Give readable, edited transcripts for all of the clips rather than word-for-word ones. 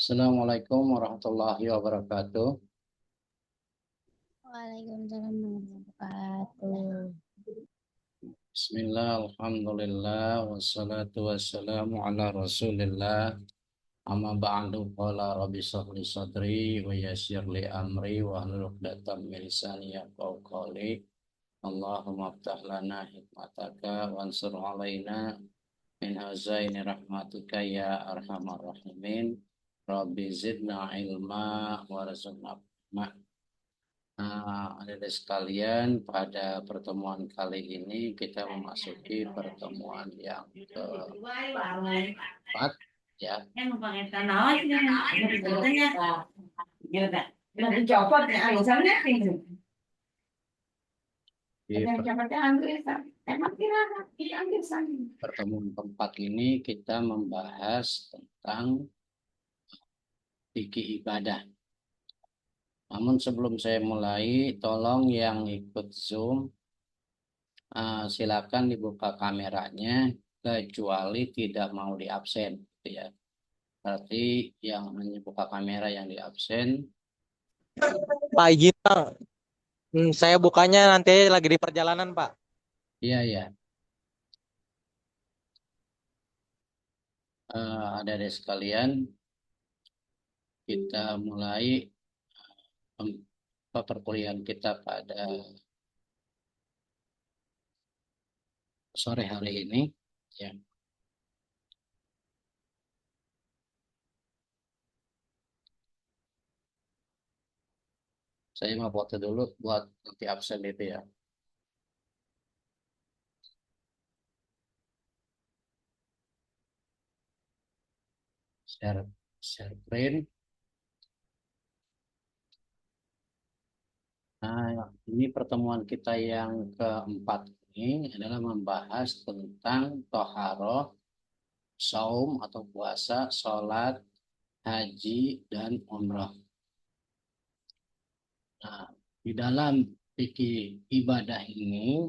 Assalamualaikum warahmatullahi wabarakatuh. Waalaikumsalam warahmatullahi wabarakatuh. Bismillah, alhamdulillah, wassalatu wassalamu ala rasulillah. Amma ba'du qala rabbi shrah sadri wa yassir li amri wa hlul 'uqdatam min lisani yafqahu qawli. Allahumma aftah lana hikmataka wansur alaina min hazaini rahmatika ya arhamar rahimin. Rabbi zidna ilma warzuqna adik sekalian, pada pertemuan kali ini kita memasuki pertemuan yang keempat, ya. Di pertemuan keempat ini kita membahas tentang fikih ibadah. Namun sebelum saya mulai, tolong yang ikut Zoom, silakan dibuka kameranya, kecuali tidak mau di absen, ya. Berarti yang membuka kamera yang di absen. Pak izin Bang, saya bukanya nanti lagi di perjalanan Pak. Iya, ya. Ada sekalian, kita mulai perkuliahan kita pada sore hari ini, ya. Saya mau foto dulu buat nanti absen itu, ya. Share screen. Nah, ini pertemuan kita yang keempat ini adalah membahas tentang toharoh, saum atau puasa, sholat, haji, dan umrah. Nah, di dalam fikih ibadah ini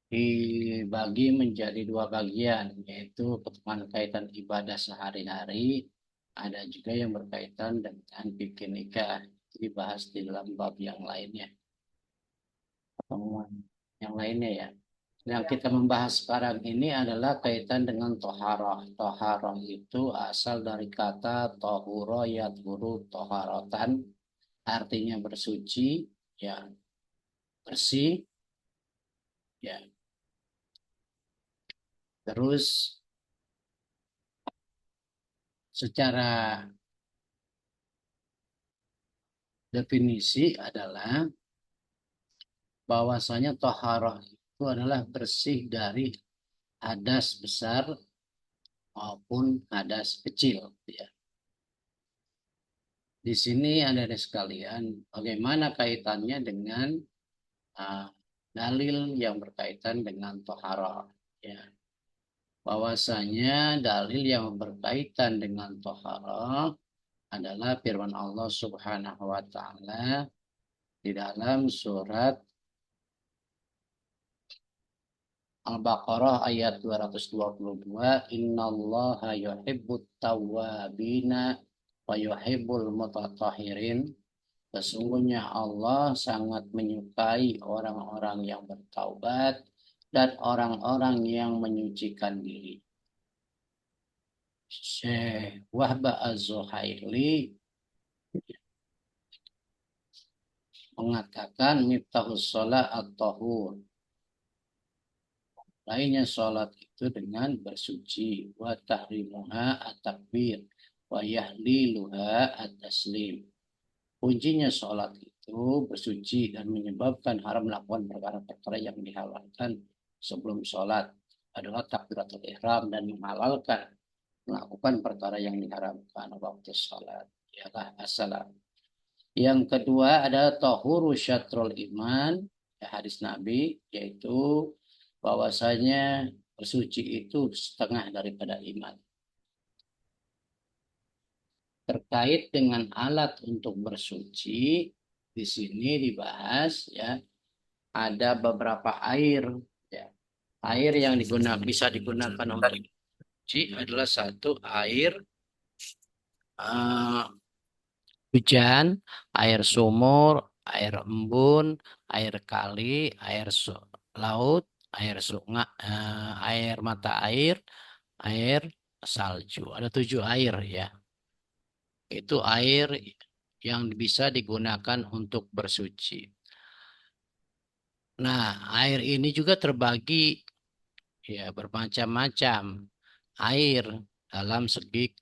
dibagi menjadi dua bagian, yaitu ketemuan kaitan ibadah sehari-hari, ada juga yang berkaitan dengan fikih nikah, dibahas di dalam bab yang lainnya, pertemuan yang lainnya, ya. Yang kita membahas sekarang ini adalah kaitan dengan toharoh. Toharoh itu asal dari kata tohuro yadhuru toharotan, artinya bersuci, ya, bersih, ya. Terus secara definisi adalah bahwasanya toharoh itu adalah bersih dari hadas besar maupun hadas kecil, ya. Di sini ada sekalian, bagaimana kaitannya dengan dalil yang berkaitan dengan toharoh, ya. Bahwasanya dalil yang berkaitan dengan toharoh adalah firman Allah Subhanahu wa taala di dalam surat Al-Baqarah ayat 222, innallaha yuhibbut tawwabina wa yuhibbul mutatahhirin. Sesungguhnya Allah sangat menyukai orang-orang yang bertaubat dan orang-orang yang menyucikan diri. Syekh Wahbah Az-Zuhaili mengatakan miftahus shalah at-tahur. Lainnya sholat itu dengan bersuci, wa tahrimuha at-takbir, wa yahliluha at-taslim. Kuncinya sholat itu bersuci dan menyebabkan haram melakukan perkara-perkara yang dihalalkan sebelum sholat adalah takbiratul ihram, dan menghalalkan melakukan perkara yang diharamkan waktu sholat ialah as-salam. Yang kedua adalah tahuru syatrul iman, ya, hadis Nabi, yaitu bahwasanya bersuci itu setengah daripada iman. Terkait dengan alat untuk bersuci, di sini dibahas, ya, ada beberapa air, ya. Air yang bisa digunakan untuk bersuci adalah satu, air eh, hujan, air sumur, air embun, air kali, laut, air sungai, air mata air salju. Ada 7 air ya. Itu air yang bisa digunakan untuk bersuci. Nah, air ini juga terbagi ya bermacam-macam air dalam segi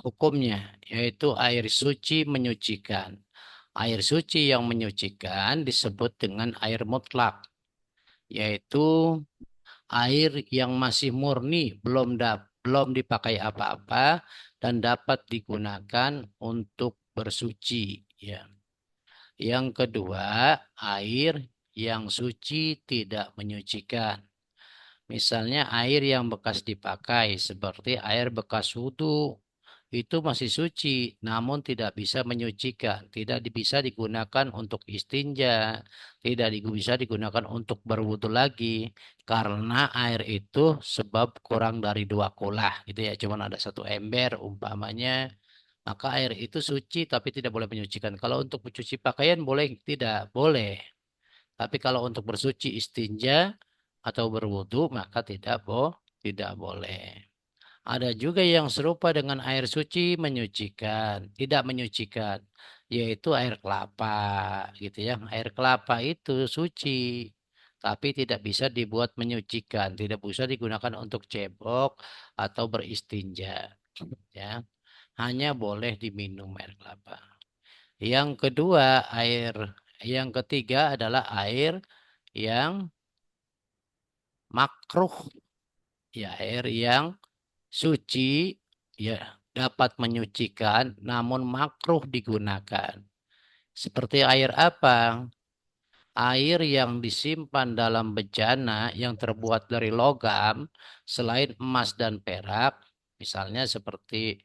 hukumnya, yaitu air suci menyucikan. Air suci yang menyucikan disebut dengan air mutlak, yaitu air yang masih murni, belum dipakai apa-apa dan dapat digunakan untuk bersuci. Ya. Yang kedua, air yang suci tidak menyucikan. Misalnya air yang bekas dipakai seperti air bekas wudhu itu masih suci, namun tidak bisa menyucikan, tidak bisa digunakan untuk istinja, tidak bisa digunakan untuk berwudhu lagi, karena air itu sebab kurang dari 2 kulah, gitu ya, cuma ada 1 ember umpamanya, maka air itu suci tapi tidak boleh menyucikan. Kalau untuk mencuci pakaian boleh, tidak boleh. Tapi kalau untuk bersuci istinja atau berwudu maka tidak boleh. Ada juga yang serupa dengan air suci menyucikan, tidak menyucikan, yaitu air kelapa, gitu ya. Air kelapa itu suci, tapi tidak bisa dibuat menyucikan, tidak bisa digunakan untuk cebok atau beristinja, ya. Hanya boleh diminum air kelapa. Yang kedua, yang ketiga adalah air yang makruh, ya air yang suci, ya dapat menyucikan namun makruh digunakan. Seperti air apa? Air yang disimpan dalam bejana yang terbuat dari logam selain emas dan perak, misalnya seperti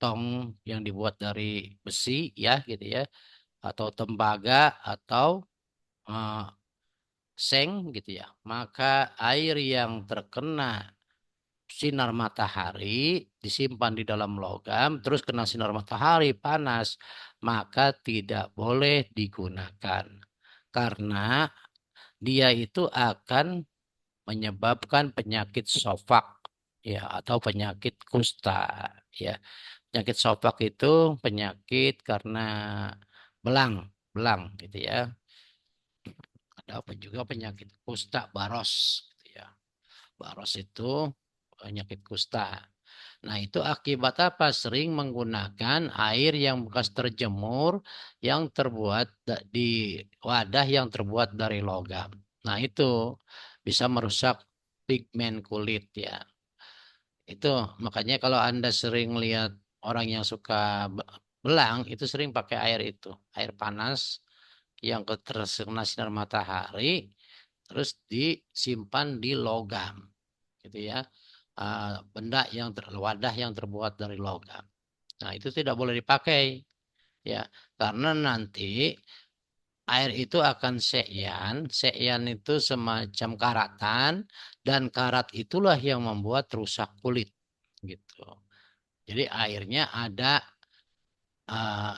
tong yang dibuat dari besi ya gitu ya, atau tembaga atau eh, seng gitu ya. Maka air yang terkena sinar matahari disimpan di dalam logam, terus kena sinar matahari panas, maka tidak boleh digunakan. Karena dia itu akan menyebabkan penyakit sofak ya atau penyakit kusta ya. Penyakit sofak itu penyakit karena belang, belang gitu ya. Ada apa juga penyakit kusta baros gitu ya. Baros itu penyakit kusta. Nah, itu akibat apa? Sering menggunakan air yang bekas terjemur yang terbuat di wadah yang terbuat dari logam. Nah, itu bisa merusak pigmen kulit ya. Itu makanya kalau Anda sering lihat orang yang suka belang itu sering pakai air itu, air panas yang terkena sinar matahari terus disimpan di logam gitu ya. Wadah yang terbuat dari logam. Nah, itu tidak boleh dipakai ya karena nanti air itu akan seyan. Seyan itu semacam karatan dan karat itulah yang membuat rusak kulit gitu. Jadi airnya ada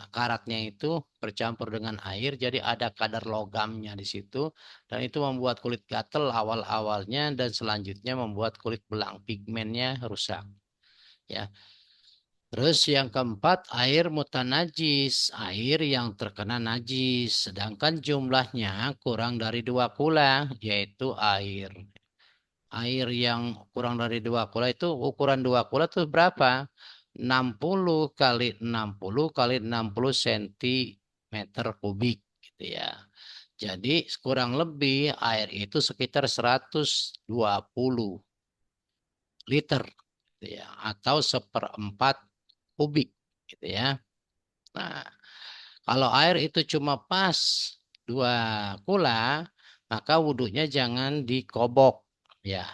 karatnya itu bercampur dengan air, jadi ada kadar logamnya di situ, dan itu membuat kulit gatal awal-awalnya dan selanjutnya membuat kulit belang, pigmennya rusak. Ya, terus yang keempat air mutanajis, air yang terkena najis, sedangkan jumlahnya kurang dari 2 kula, yaitu air yang kurang dari 2 kula itu ukuran 2 kula itu berapa? 60 kali 60 kali 60 sentimeter kubik gitu ya. Jadi kurang lebih air itu sekitar 120 liter gitu ya atau 1/4 kubik gitu ya. Nah, kalau air itu cuma pas 2 kula, maka wudhunya jangan dikobok ya,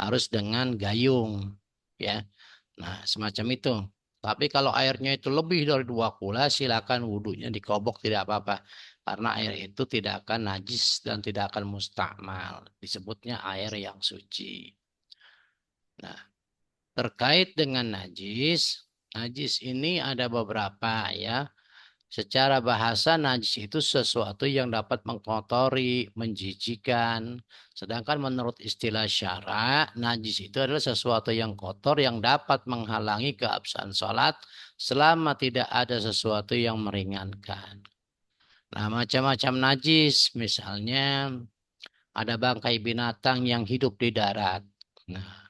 harus dengan gayung ya. Nah, semacam itu. Tapi kalau airnya itu lebih dari 2 kula, silakan wudhunya dikobok tidak apa-apa. Karena air itu tidak akan najis dan tidak akan mustakmal. Disebutnya air yang suci. Nah, Terkait dengan najis, najis ini ada beberapa ya. Secara bahasa najis itu sesuatu yang dapat mengkotori, menjijikan. Sedangkan menurut istilah syara, najis itu adalah sesuatu yang kotor yang dapat menghalangi keabsahan sholat selama tidak ada sesuatu yang meringankan. Nah, macam-macam najis, misalnya ada bangkai binatang yang hidup di darat. Nah,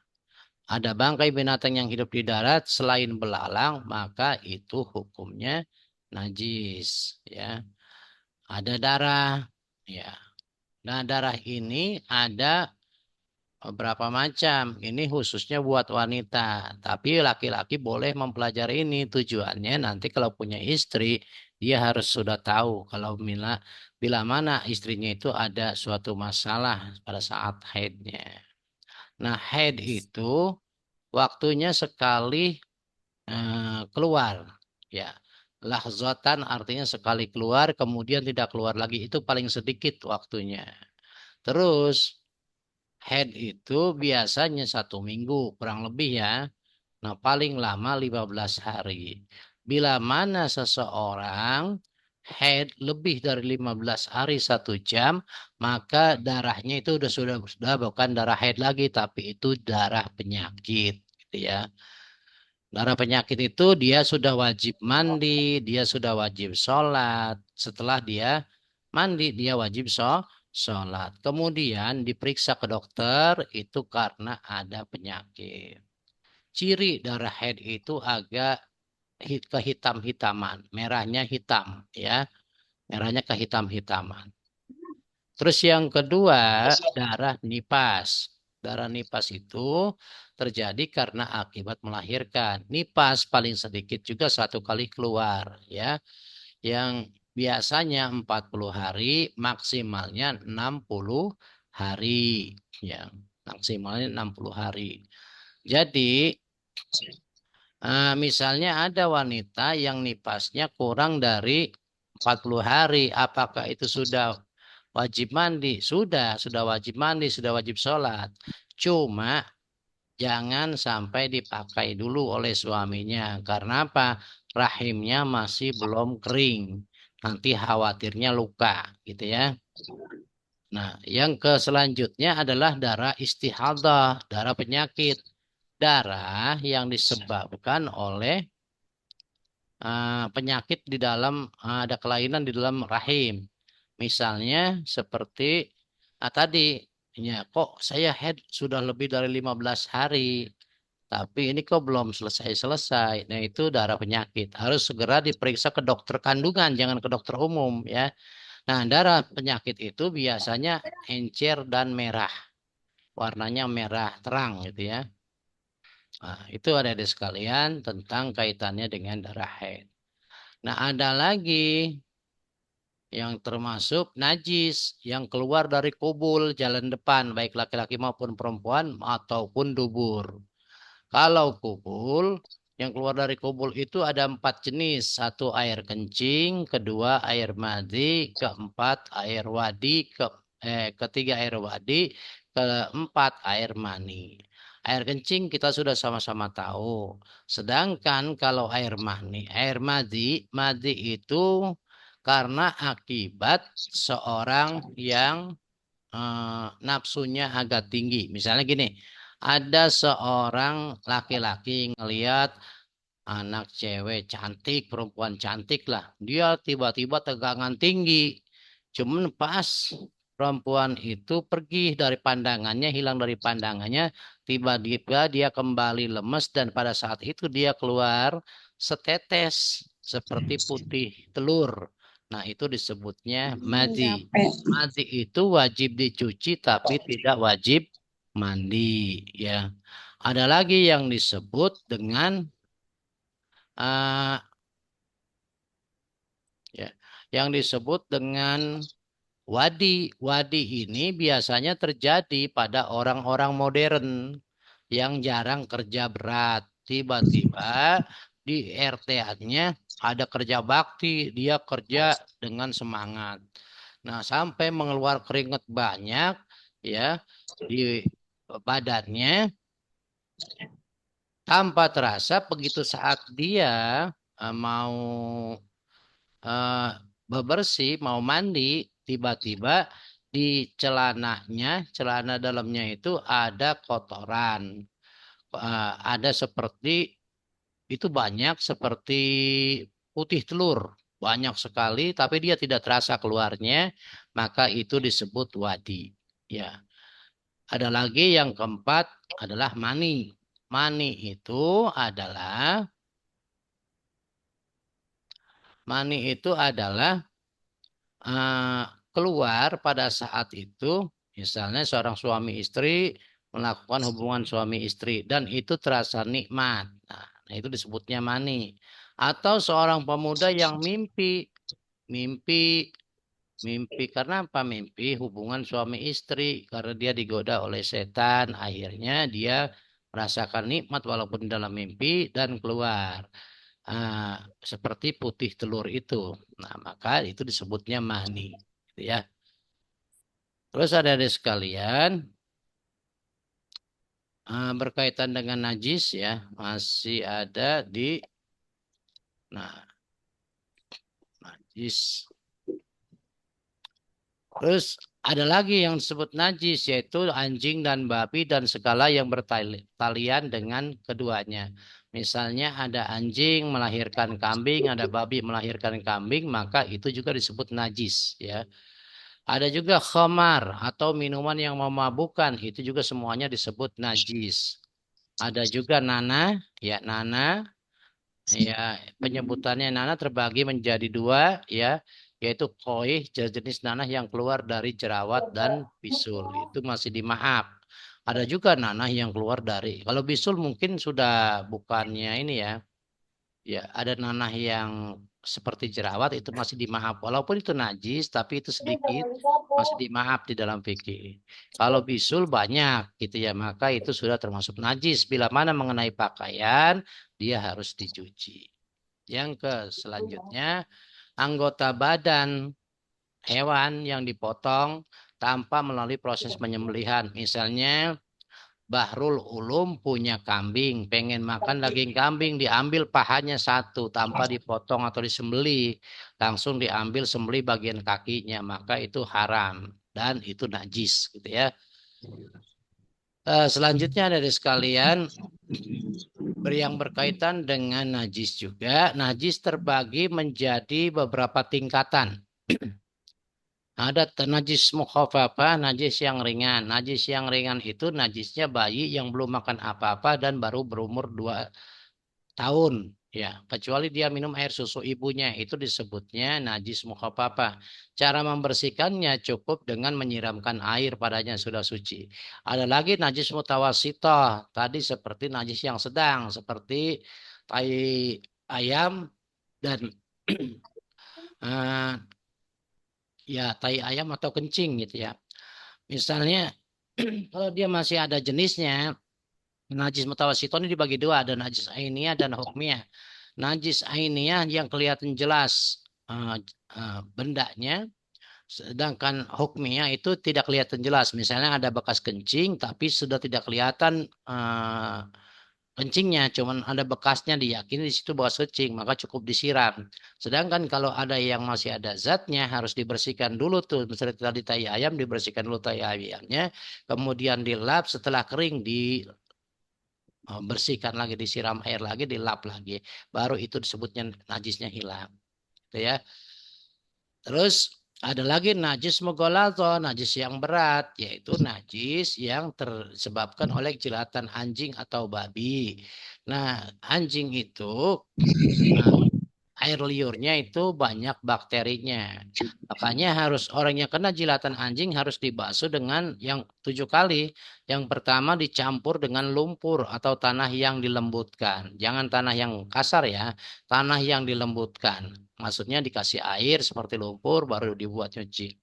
ada bangkai binatang yang hidup di darat selain belalang, maka itu hukumnya najis, ya. Ada darah, ya. Nah, darah ini ada beberapa macam. Ini khususnya buat wanita, tapi laki-laki boleh mempelajari ini. Tujuannya nanti kalau punya istri, dia harus sudah tahu kalau bila mana istrinya itu ada suatu masalah pada saat haidnya. Nah, haid itu waktunya sekali keluar, ya. Lahzatan artinya sekali keluar kemudian tidak keluar lagi, itu paling sedikit waktunya. Terus head itu biasanya 1 minggu kurang lebih ya. Nah, paling lama 15 hari. Bila mana seseorang head lebih dari 15 hari 1 jam, maka darahnya itu sudah bukan darah head lagi, tapi itu darah penyakit, gitu ya. Darah penyakit itu dia sudah wajib mandi, dia sudah wajib sholat. Setelah dia mandi, dia wajib sholat. Kemudian diperiksa ke dokter, itu karena ada penyakit. Ciri darah haid itu agak kehitam-hitaman, merahnya hitam, ya, merahnya kehitam-hitaman. Terus yang kedua, darah nipas. Darah nipas itu terjadi karena akibat melahirkan. Nipas paling sedikit juga 1 kali keluar, ya. Yang biasanya 40 hari, maksimalnya 60 hari, ya. Maksimalnya 60 hari. Jadi, misalnya ada wanita yang nipasnya kurang dari 40 hari, apakah itu sudah wajib mandi? Sudah wajib mandi, sudah wajib sholat. Cuma jangan sampai dipakai dulu oleh suaminya. Karena apa? Rahimnya masih belum kering. Nanti khawatirnya luka, gitu ya. Nah, yang selanjutnya adalah darah istihadah, darah penyakit. Darah yang disebabkan oleh penyakit di dalam, ada kelainan di dalam rahim. Misalnya seperti tadi, ya kok saya head sudah lebih dari 15 hari, tapi ini kok belum selesai-selesai. Nah, itu darah penyakit. Harus segera diperiksa ke dokter kandungan, jangan ke dokter umum, ya. Nah, darah penyakit itu biasanya encer dan merah. Warnanya merah terang gitu ya. Nah, itu ada di sekalian tentang kaitannya dengan darah haid. Nah, ada lagi yang termasuk najis yang keluar dari kubul jalan depan, baik laki-laki maupun perempuan ataupun dubur. Kalau kubul, yang keluar dari kubul itu ada 4 jenis. Satu, air kencing. Kedua, air madi. Keempat, air wadi. Ketiga, air wadi. Keempat, air mani. Air kencing kita sudah sama-sama tahu. Sedangkan kalau air mani, air madi, madi itu karena akibat seorang yang nafsunya agak tinggi. Misalnya gini, ada seorang laki-laki ngelihat anak cewek cantik, perempuan cantik lah. Dia tiba-tiba tegangan tinggi. Cuman pas perempuan itu pergi dari pandangannya, hilang dari pandangannya, tiba-tiba dia kembali lemes dan pada saat itu dia keluar setetes seperti putih telur. Nah, itu disebutnya madi. Madi itu wajib dicuci tapi tidak wajib mandi, ya. Ada lagi yang disebut dengan uh, ya, yang disebut dengan wadi. Wadi ini biasanya terjadi pada orang-orang modern yang jarang kerja berat. Tiba-tiba di RT-nya ada kerja bakti, dia kerja dengan semangat. Nah, sampai mengeluarkan keringat banyak ya di badannya. tanpa terasa begitu saat dia mau eh, bebersih, mau mandi, tiba-tiba di celananya, celana dalamnya itu ada kotoran. Ada seperti itu banyak seperti putih telur, banyak sekali, tapi dia tidak terasa keluarnya, maka itu disebut wadi. Ya, ada lagi yang keempat adalah mani. Mani itu adalah mani itu adalah eh, keluar pada saat itu, misalnya seorang suami istri melakukan hubungan suami istri dan itu terasa nikmat. Nah, itu disebutnya mani. Atau seorang pemuda yang mimpi, mimpi, mimpi karena apa? Mimpi hubungan suami istri karena dia digoda oleh setan, akhirnya dia merasakan nikmat walaupun dalam mimpi dan keluar. Seperti putih telur itu. Nah, maka itu disebutnya mani, gitu ya. Terus ada sekalian berkaitan dengan najis ya, masih ada di nah najis. Terus ada lagi yang disebut najis yaitu anjing dan babi dan segala yang bertalian dengan keduanya. Misalnya ada anjing melahirkan kambing, ada babi melahirkan kambing, maka itu juga disebut najis ya. Ada juga khamar atau minuman yang memabukkan, itu juga semuanya disebut najis. Ada juga nana, ya nana, ya penyebutannya nana terbagi menjadi dua, ya, yaitu koi, jenis nanah yang keluar dari jerawat dan bisul, itu masih dimaaf. Ada juga nanah yang keluar dari, kalau bisul mungkin sudah bukannya ini ya, ya, ada nanah yang seperti jerawat itu masih dimaaf. Walaupun itu najis, tapi itu sedikit masih dimaaf di dalam fikih. Kalau bisul banyak gitu ya, maka itu sudah termasuk najis. Bila mana mengenai pakaian, dia harus dicuci. Yang ke selanjutnya, anggota badan hewan yang dipotong tanpa melalui proses penyembelihan. Misalnya Bahrul Ulum punya kambing, pengen makan daging kambing, diambil pahanya satu tanpa dipotong atau disembelih, langsung diambil sembelih bagian kakinya, maka itu haram dan itu najis, gitu ya. Selanjutnya dari sekalian yang berkaitan dengan najis juga, najis terbagi menjadi beberapa tingkatan. Ada najis mukhafafah, najis yang ringan. Najis yang ringan itu najisnya bayi yang belum makan apa-apa dan baru berumur 2 tahun. Ya, kecuali dia minum air susu ibunya, itu disebutnya najis mukhafafah. Cara membersihkannya cukup dengan menyiramkan air padanya sudah suci. Ada lagi najis mutawasithah, tadi seperti najis yang sedang, seperti tai ayam dan eh, ya tai ayam atau kencing gitu ya. Misalnya kalau dia masih ada jenisnya, najis mutawasithah ini dibagi dua, ada najis ainiyah dan hukmiyah. Najis ainiyah yang kelihatan jelas eh, bendanya, sedangkan hukmiyah itu tidak kelihatan jelas. Misalnya ada bekas kencing tapi sudah tidak kelihatan kencingnya, cuman ada bekasnya, diyakini di situ bekas kencing, maka cukup disiram. Sedangkan kalau ada yang masih ada zatnya harus dibersihkan dulu tuh, misalnya tadi tai ayam dibersihkan dulu tai ayamnya, kemudian dilap, setelah kering dibersihkan lagi, disiram air lagi, dilap lagi, baru itu disebutnya najisnya hilang, gitu ya. Terus ada lagi najis mughaladhah, najis yang berat, yaitu najis yang tersebabkan oleh jilatan anjing atau babi. Nah, anjing itu air liurnya itu banyak bakterinya. Makanya harus orang yang kena jilatan anjing harus dibasuh dengan yang 7 kali. Yang pertama dicampur dengan lumpur atau tanah yang dilembutkan. Jangan tanah yang kasar ya, tanah yang dilembutkan. Maksudnya dikasih air seperti lumpur baru dibuat nyuci.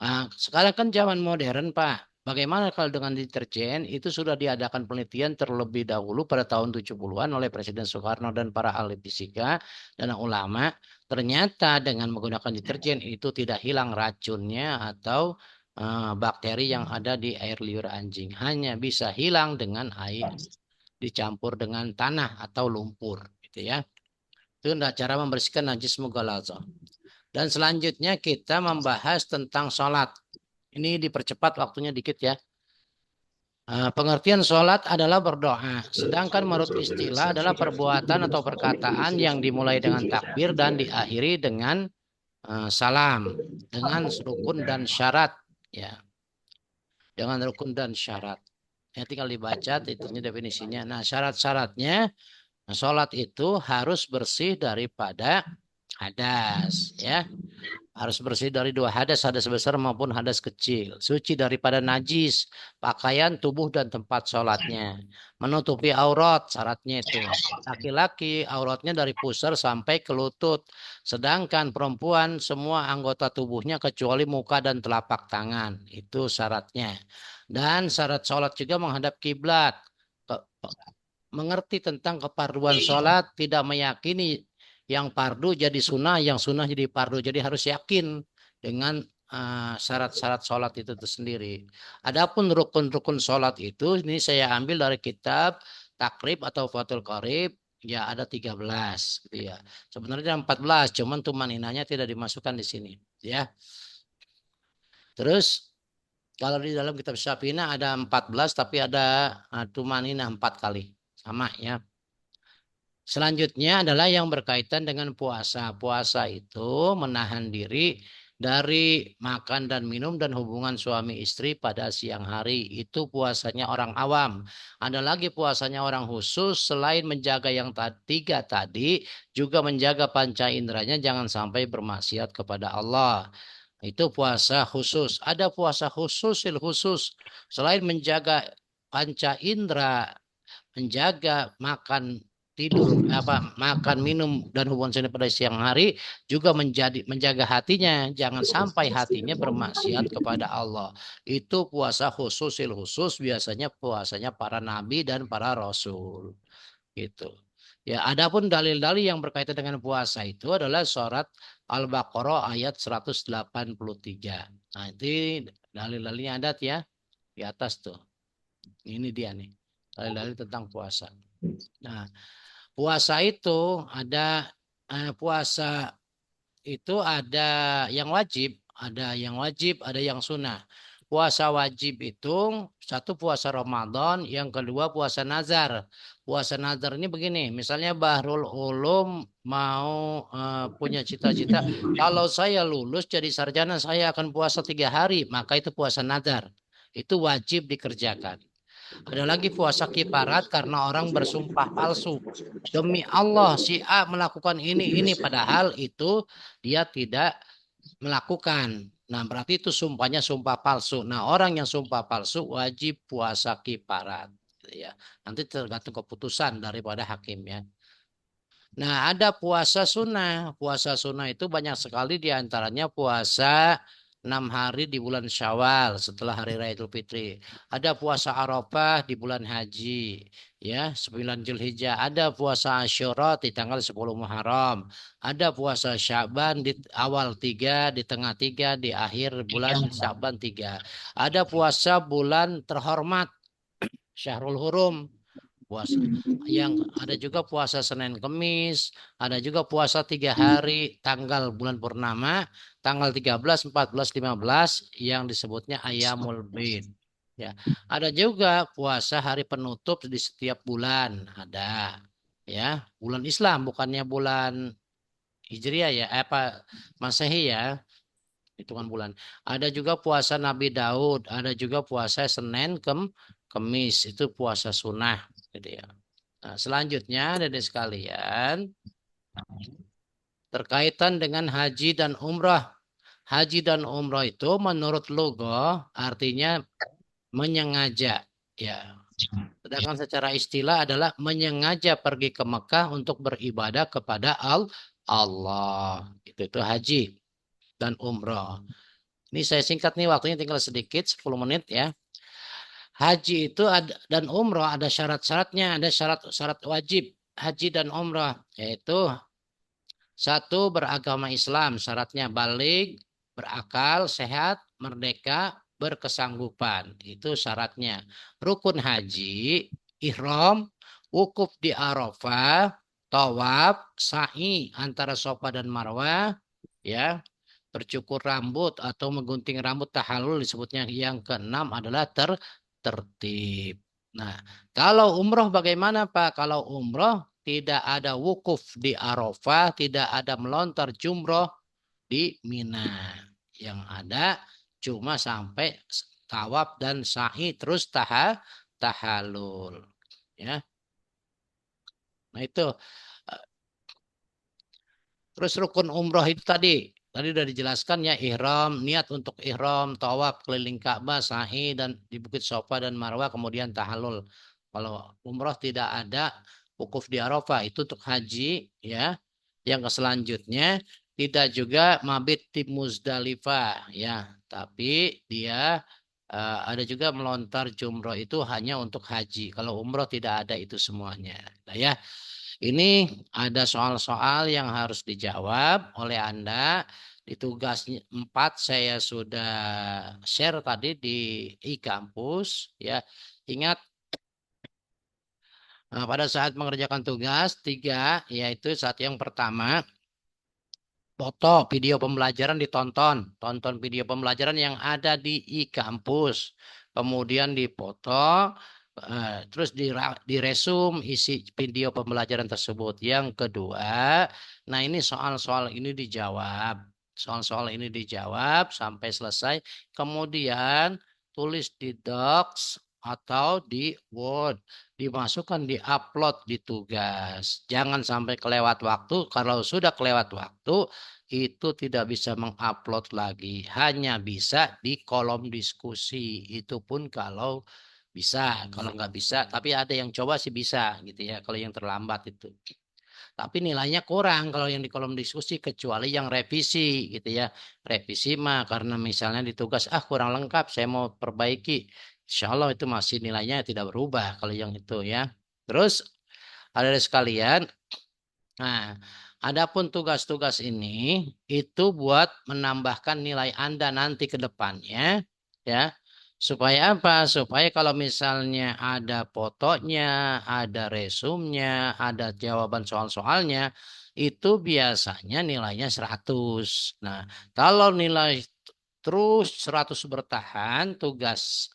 Nah, sekarang kan zaman modern, Pak. Bagaimana kalau dengan deterjen itu sudah diadakan penelitian terlebih dahulu pada tahun 70-an oleh Presiden Soekarno dan para ahli fisika dan ulama. Ternyata dengan menggunakan deterjen itu tidak hilang racunnya atau bakteri yang ada di air liur anjing. Hanya bisa hilang dengan air. dicampur dengan tanah atau lumpur, gitu ya. Itu cara membersihkan najis mughaladzah. Dan selanjutnya kita membahas tentang sholat. Ini dipercepat waktunya dikit ya. Pengertian sholat adalah berdoa. Sedangkan menurut istilah adalah perbuatan atau perkataan yang dimulai dengan takbir dan diakhiri dengan salam. Dengan rukun dan syarat. Ya, dengan rukun dan syarat. Ya, tinggal dibaca itunya definisinya. Nah, syarat-syaratnya sholat itu harus bersih daripada hadas, ya. Harus bersih dari dua hadas, hadas besar maupun hadas kecil. Suci daripada najis, pakaian, tubuh, dan tempat sholatnya. Menutupi aurat, syaratnya itu. Laki-laki auratnya dari pusar sampai ke lutut. Sedangkan perempuan semua anggota tubuhnya kecuali muka dan telapak tangan. Itu syaratnya. Dan syarat sholat juga menghadap kiblat. Mengerti tentang keparduan sholat, tidak meyakini yang fardu jadi sunnah, yang sunnah jadi fardu. Jadi harus yakin dengan syarat-syarat sholat itu sendiri. Adapun rukun-rukun sholat itu, ini saya ambil dari kitab Takrib atau Fathul Qorib, ya ada 13 gitu ya. Sebenarnya ada 14, cuman tumaninanya tidak dimasukkan di sini, ya. Terus kalau di dalam kitab Syafi'ina ada 14 tapi ada tumanina 4 kali. Sama ya. Selanjutnya adalah yang berkaitan dengan puasa. Puasa itu menahan diri dari makan dan minum dan hubungan suami istri pada siang hari. Itu puasanya orang awam. Ada lagi puasanya orang khusus, selain menjaga yang tiga tadi, juga menjaga panca inderanya jangan sampai bermaksiat kepada Allah. Itu puasa khusus. Ada puasa khususil khusus. Selain menjaga panca indera, menjaga makan tidur makan minum dan hubungan seni pada siang hari, juga menjaga hatinya jangan sampai hatinya bermaksiat kepada Allah. Itu puasa khususil khusus, biasanya puasanya para nabi dan para rasul gitu ya. Adapun dalil-dalil yang berkaitan dengan puasa itu adalah surat Al-Baqarah ayat 183. Nah, itu dalil-dalilnya ada ya di atas tuh. Ini dia nih dalil-dalil tentang puasa. Nah, puasa itu puasa itu ada yang wajib, ada yang sunnah. Puasa wajib itu satu puasa Ramadan, yang kedua puasa nazar. Puasa nazar ini begini, misalnya Bahrul Ulum mau punya cita-cita, kalau saya lulus jadi sarjana saya akan puasa 3 hari, maka itu puasa nazar. Itu wajib dikerjakan. Ada lagi puasa kifarat karena orang bersumpah palsu. Demi Allah si A melakukan ini padahal itu dia tidak melakukan. Nah, berarti itu sumpahnya sumpah palsu. Nah, orang yang sumpah palsu wajib puasa kifarat, gitu ya. Nanti tergantung keputusan daripada hakim ya. Nah, ada puasa sunnah. Puasa sunnah itu banyak sekali, diantaranya puasa 6 hari di bulan Syawal setelah hari Raya Idul Fitri. Ada puasa Arafah di bulan Haji, ya 9 Zulhijjah. Ada puasa Asyura di tanggal 10 Muharram. Ada puasa Syaban di awal 3, di tengah 3, di akhir bulan Syaban 3. Ada puasa bulan terhormat Syahrul Hurum. Puasa yang ada juga puasa Senin Kemis, ada juga puasa 3 hari tanggal bulan purnama, tanggal 13, 14, 15 yang disebutnya Ayyamul Bid. Ya, ada juga puasa hari penutup di setiap bulan, ada. Ya, bulan Islam bukannya bulan Hijriah ya, Masehi ya, hitungan bulan. Ada juga puasa Nabi Daud, ada juga puasa Senin Kemis, itu puasa sunnah gitu ya. Nah, selanjutnya dari sekalian terkaitan dengan haji dan umrah. Haji dan umrah itu menurut logo artinya menyengaja ya. Sedangkan secara istilah adalah menyengaja pergi ke Mekah untuk beribadah kepada Allah. Itu haji dan umrah. Ini saya singkat nih, waktunya tinggal sedikit 10 menit ya. Haji itu dan umrah ada syarat-syaratnya, ada syarat-syarat wajib haji dan umrah, yaitu satu, beragama Islam, syaratnya balik, berakal, sehat, merdeka, berkesanggupan. Itu syaratnya. Rukun haji, ihram, wukuf di Arafah, tawaf, sa'i antara Safa dan Marwah, ya, bercukur rambut atau menggunting rambut tahallul disebutnya yang keenam adalah tertib. Nah, kalau umroh bagaimana Pak? Kalau umroh tidak ada wukuf di Arafah, tidak ada melontar jumroh di Mina. Yang ada cuma sampai tawaf dan sa'i terus tahallul. Ya. Nah itu. Terus rukun umroh itu tadi udah dijelaskan ya, ihram, niat untuk ihram, tawaf keliling Ka'bah, sa'i dan di Bukit Sofa dan Marwah, kemudian tahallul. Kalau umroh tidak ada wukuf di Arafah, itu untuk haji ya. Yang selanjutnya tidak juga mabit di Muzdalifah ya, tapi dia ada juga melontar jumroh itu hanya untuk haji. Kalau umroh tidak ada itu semuanya. Nah, ya. Ini ada soal-soal yang harus dijawab oleh Anda. Di tugas 4 saya sudah share tadi di e-kampus ya. Ingat pada saat mengerjakan tugas 3 yaitu saat yang pertama foto video pembelajaran ditonton. Tonton video pembelajaran yang ada di e-kampus. Kemudian dipoto, terus diresum isi video pembelajaran tersebut. Yang kedua, nah ini soal-soal ini dijawab. Soal-soal ini dijawab sampai selesai. Kemudian tulis di Docs atau di Word. Dimasukkan di upload di tugas. Jangan sampai kelewat waktu. Kalau sudah kelewat waktu, itu tidak bisa mengupload lagi. Hanya bisa di kolom diskusi. Itu pun kalau bisa. Kalau nggak bisa, tapi ada yang coba sih bisa gitu ya. Kalau yang terlambat itu. Tapi nilainya kurang kalau yang di kolom diskusi kecuali yang revisi gitu ya. Revisi mah karena misalnya di tugas kurang lengkap saya mau perbaiki. Insya Allah itu masih nilainya tidak berubah kalau yang itu ya. Terus ada sekalian. Nah, adapun tugas-tugas ini itu buat menambahkan nilai Anda nanti ke depannya ya. Supaya apa? Supaya kalau misalnya ada fotonya, ada resumnya, ada jawaban soal-soalnya, itu biasanya nilainya 100. Nah, kalau nilai terus 100 bertahan tugas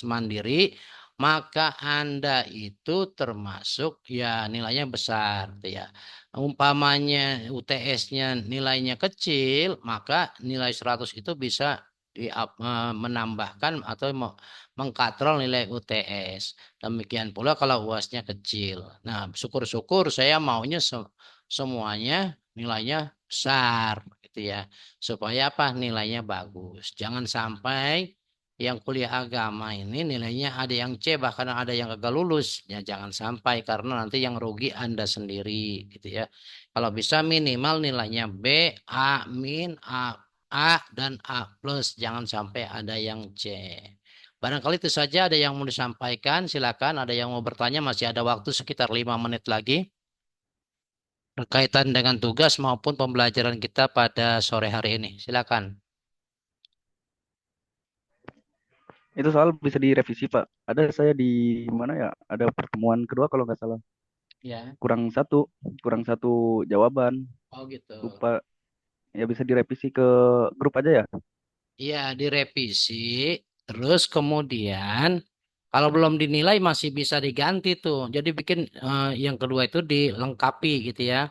mandiri, maka Anda itu termasuk ya nilainya besar gitu ya. Umpamanya UTS-nya nilainya kecil, maka nilai 100 itu bisa menambahkan atau mengkatrol nilai UTS. Demikian pula kalau UAS-nya kecil. Nah, syukur-syukur saya maunya semuanya nilainya besar gitu ya. Supaya apa? Nilainya bagus. Jangan sampai yang kuliah agama ini nilainya ada yang C bahkan ada yang gagal lulus. Ya jangan sampai karena nanti yang rugi Anda sendiri gitu ya. Kalau bisa minimal nilainya B, A min, A dan A plus. Jangan sampai ada yang C. Barangkali itu saja ada yang mau disampaikan. Silakan ada yang mau bertanya masih ada waktu sekitar 5 menit lagi berkaitan dengan tugas maupun pembelajaran kita pada sore hari ini. Silakan. Itu soal bisa direvisi, Pak. Ada saya di mana ya? Ada pertemuan kedua kalau nggak salah. Ya. Kurang satu jawaban. Oh gitu. Lupa. Ya bisa direvisi ke grup aja ya. Iya, direvisi. Terus kemudian kalau belum dinilai masih bisa diganti tuh. Jadi bikin yang kedua itu dilengkapi gitu ya.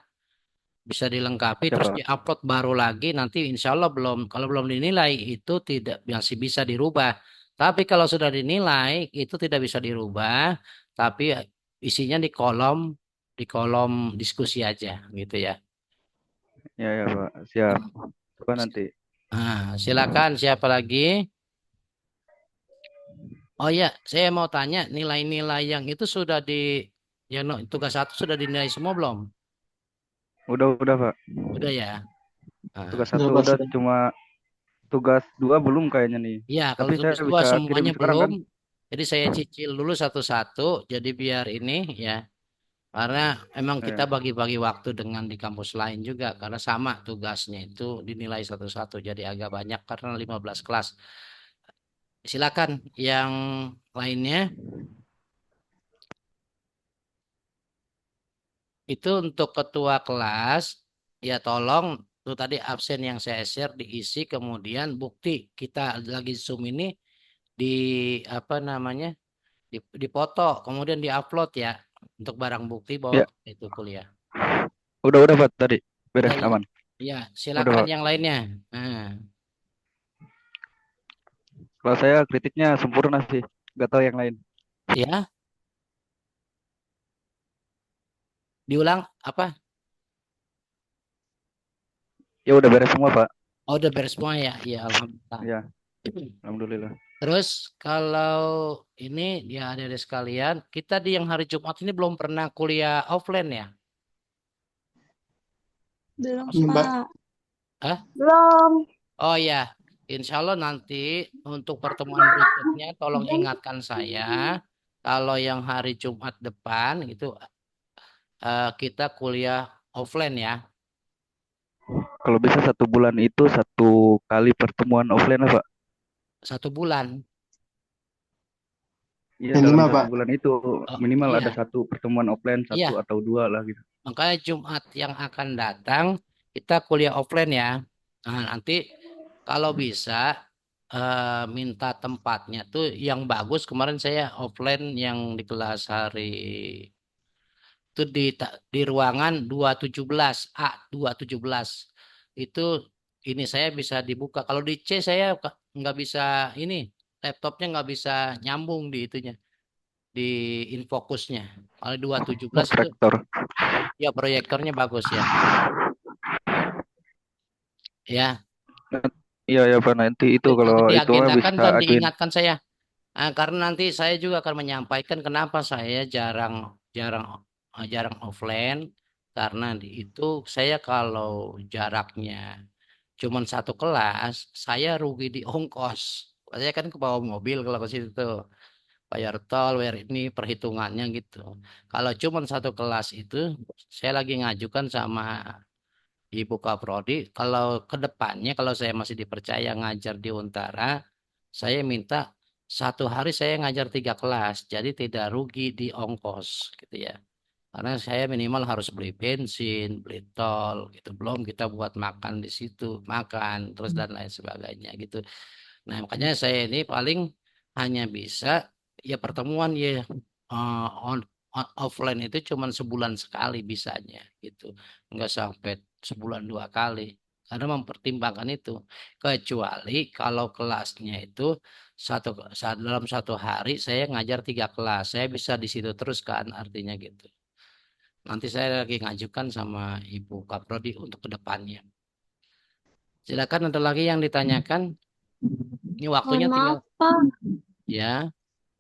Bisa dilengkapi Ya, terus Pak. diupload baru lagi nanti insya Allah belum kalau belum dinilai itu tidak masih bisa dirubah. Tapi kalau sudah dinilai itu tidak bisa dirubah. Tapi isinya di kolom diskusi aja gitu ya. Ya, ya, Pak. Siap. Coba nanti. Nah, silakan siapa lagi? Oh ya, saya mau tanya nilai-nilai yang itu sudah yang tugas 1 sudah dinilai semua belum? Udah, Pak. Udah ya. Tugas Nah, satu udah, cuma tugas dua belum kayaknya nih. ya kalau Tapi saya tugas 2 bisa kirim semuanya sekarang belum. kan? Jadi saya cicil dulu satu-satu. Jadi biar ini ya, karena emang kita Ya. bagi-bagi waktu dengan di kampus lain juga karena sama tugasnya itu dinilai satu-satu. Jadi agak banyak karena 15 kelas. Silakan yang lainnya. itu untuk ketua kelas, ya tolong tuh tadi absen yang saya share diisi, kemudian bukti kita lagi Zoom ini di apa namanya dipoto, kemudian diupload ya untuk barang bukti bahwa Ya, itu kuliah. udah Pak tadi. Udah Beres, ya, aman. ya Udah silakan Pak. yang lainnya. Nah, Kalau saya kritiknya sempurna sih. Gak tahu yang lain. ya diulang apa? Ya udah beres semua Pak. Oh, udah beres semua ya, ya alhamdulillah. Ya, alhamdulillah. Terus kalau ini ya ada sekalian, kita di yang hari Jumat ini belum pernah kuliah offline ya? Belum, Maksud- Mbak, Pak. Hah? Belum. Oh ya, insya Allah nanti untuk pertemuan berikutnya tolong ingatkan saya kalau yang hari Jumat depan itu kita kuliah offline ya, Kalau bisa 1 bulan itu 1 kali pertemuan offline lah Pak. 1 bulan. Iya, dalam minimal satu Pak. bulan itu Oh, minimal ada iya, 1 pertemuan offline, 1 iya. atau 2 lah gitu. Makanya Jumat yang akan datang kita kuliah offline ya. Nah, nanti kalau bisa minta tempatnya tuh yang bagus. Kemarin saya offline yang di kelas hari itu di ruangan 217 A 217 itu ini saya bisa dibuka. Kalau di C saya nggak bisa ini laptopnya nggak bisa nyambung di itunya di infokusnya. Kalau 217 itu Proyektor. ya proyektornya bagus ya. Ya, Iya ya Pak, nanti itu kalau nanti itu mah diagendakan bisa dan aduin. diingatkan saya. Karena nanti saya juga akan menyampaikan kenapa saya jarang jarang jarang offline karena itu saya kalau jaraknya cuman satu kelas, saya rugi di ongkos. Saya kan ke bawah mobil kalau ke situ tuh. Bayar tol, bayar ini perhitungannya gitu. Kalau cuman satu kelas itu, saya lagi ngajukan sama Ibu Kaprodi, kalau ke depannya, kalau saya masih dipercaya ngajar di Untara, saya minta 1 hari saya ngajar 3 kelas, jadi tidak rugi di ongkos, gitu ya. Karena saya minimal harus beli bensin, beli tol, gitu. Belum kita buat makan di situ, makan, terus dan lain sebagainya, gitu. Nah, makanya saya ini paling hanya bisa ya pertemuan ya offline itu cuma sebulan sekali bisanya, gitu. Nggak sampai sebulan 2 kali. Karena mempertimbangkan itu. Kecuali kalau kelasnya itu dalam 1 hari saya ngajar 3 kelas. Saya bisa di situ terus kan artinya gitu. Nanti saya lagi ngajukan sama Ibu Kaprodi untuk kedepannya. Silakan ada lagi yang ditanyakan. Ini Mohon waktunya tinggal maaf, Pak. ya.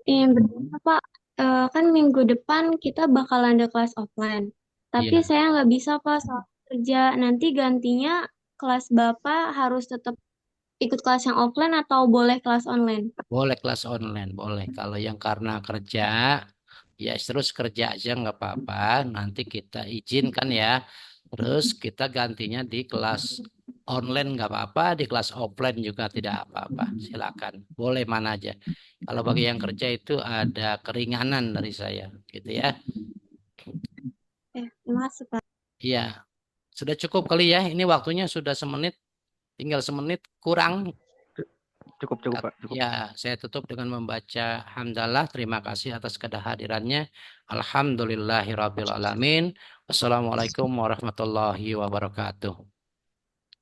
Bertanya, Pak. Kan minggu depan kita bakal ada kelas offline. Tapi Iya, saya nggak bisa, Pak, soal kerja. Nanti gantinya kelas Bapak harus tetap ikut kelas yang offline atau boleh kelas online? boleh kelas online, boleh. Kalau yang karena kerja, ya terus kerja aja nggak apa-apa. Nanti kita izinkan ya. Terus kita gantinya di kelas online nggak apa-apa, di kelas offline juga tidak apa-apa. Silakan, boleh mana aja. Kalau bagi yang kerja itu ada keringanan dari saya, gitu ya. Terima kasih, Pak. Iya, sudah cukup kali ya. Ini waktunya sudah semenit, tinggal semenit kurang. Cukup cukup Pak, cukup. Ya, saya tutup dengan membaca hamdalah. Terima kasih atas kehadirannya. Alhamdulillahirabbil alamin. Wassalamualaikum warahmatullahi wabarakatuh.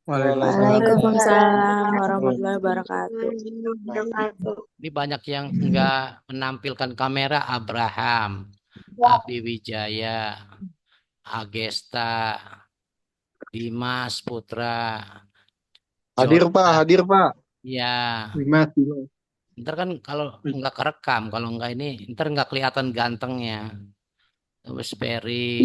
Waalaikumsalam warahmatullahi wabarakatuh. Ini banyak yang enggak menampilkan kamera. Abraham, Abi Wijaya, Agesta, Dimas Putra, Hadir Pak, Jordan. hadir Pak. Ya, Dimas, Dimas. ntar kan kalau enggak kerekam, kalau enggak ini, ntar enggak kelihatan gantengnya. Terus Ferry,